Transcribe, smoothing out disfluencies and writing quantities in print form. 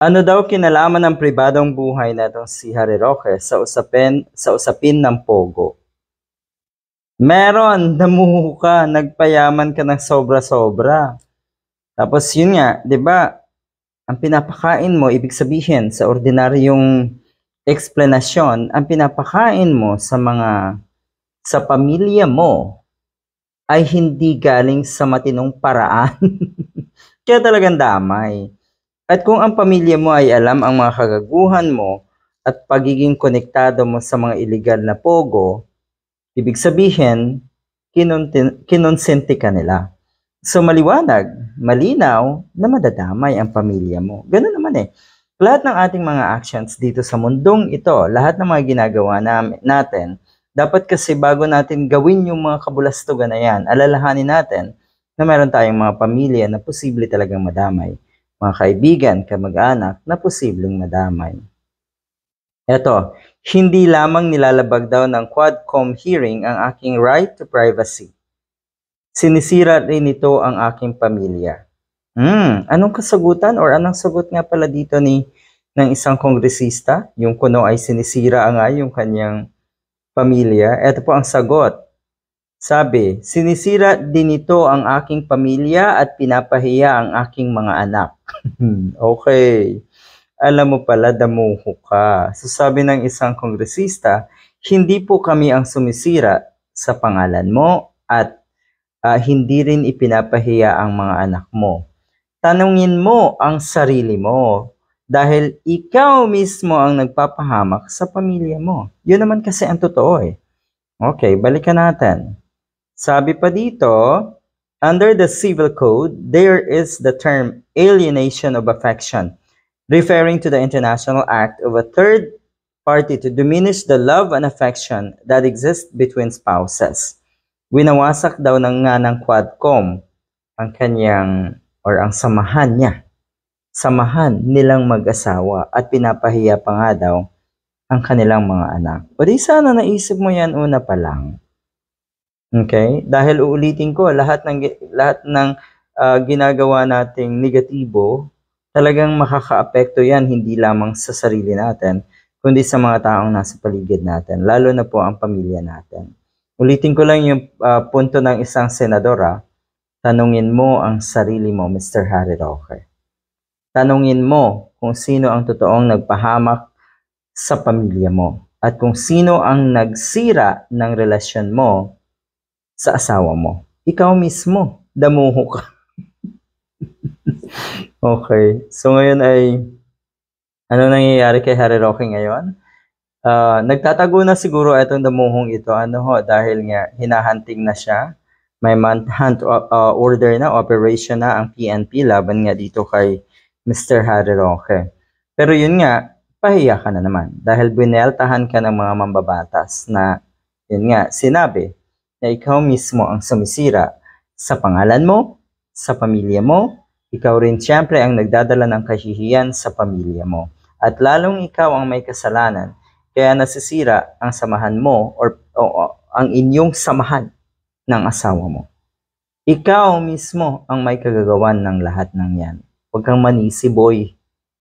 Ano daw kinalaman ng pribadong buhay na itong si Harry Roque sa usapin ng Pogo? Meron, namuhu ka, nagpayaman ka ng sobra-sobra. Tapos yun nga, 'di ba? Ang pinapakain mo, ibig sabihin sa ordinaryong eksplanasyon, ang pinapakain mo sa pamilya mo ay hindi galing sa matinong paraan. Kaya talagang damay. At kung ang pamilya mo ay alam ang mga kagaguhan mo at pagiging konektado mo sa mga iligal na pogo, ibig sabihin, kinonsente ka nila. So maliwanag, malinaw na madadamay ang pamilya mo. Ganun naman eh. Lahat ng ating mga actions dito sa mundong ito, lahat ng mga ginagawa natin, dapat kasi bago natin gawin yung mga kabulastugan na yan, alalahanin natin na meron tayong mga pamilya na posible talagang madamay. Mga kaibigan, kamag-anak na posibleng madamay. Eto, hindi lamang nilalabag daw ng Quadcom hearing ang aking right to privacy. Sinisira rin ito ang aking pamilya. Anong kasagutan or anong sagot nga pala dito ng isang kongresista? Yung kuno ay sinisira nga yung kanyang pamilya. Ito po ang sagot. Sabi, sinisira din ito ang aking pamilya at pinapahiya ang aking mga anak. Okay. Alam mo pala, damuho ka. So sabi ng isang kongresista, hindi po kami ang sumisira sa pangalan mo at hindi rin ipinapahiya ang mga anak mo. Tanungin mo ang sarili mo dahil ikaw mismo ang nagpapahamak sa pamilya mo. Yun naman kasi ang totoo eh. Okay, balikan natin. Sabi pa dito, under the Civil Code, there is the term alienation of affection, referring to the international act of a third party to diminish the love and affection that exists between spouses. Winawasak daw ng Quadcom ang kanyang or ang samahan nilang mag-asawa at pinapahiya pa nga daw ang kanilang mga anak. O di sana naisip mo yan una pa lang. Okay? Dahil uulitin ko, lahat ng ginagawa nating negatibo, talagang makakaapekto yan hindi lamang sa sarili natin, kundi sa mga taong nasa paligid natin, lalo na po ang pamilya natin. Ulitin ko lang yung punto ng isang senadora, tanungin mo ang sarili mo, Mr. Harry Roque. Tanungin mo kung sino ang totoong nagpahamak sa pamilya mo at kung sino ang nagsira ng relasyon mo sa asawa mo. Ikaw mismo, damuho ka. Okay, so ngayon ay, ano nangyayari kay Harry Roque ngayon? Nagtatago na siguro itong damuhong ito, dahil nga hinahunting na siya. May manhunt order na, operation na ang PNP laban nga dito kay Mr. Harry Roque. Pero yun nga, pahiya ka na naman dahil bineltahan ka ng mga mambabatas na, yun nga, sinabi na ikaw mismo ang sumisira sa pangalan mo, sa pamilya mo, ikaw rin siyempre ang nagdadala ng kahihiyan sa pamilya mo. At lalong ikaw ang may kasalanan, kaya nasisira ang samahan mo o ang inyong samahan ng asawa mo. Ikaw mismo ang may kagagawan ng lahat ng yan. Huwag kang manisi, boy.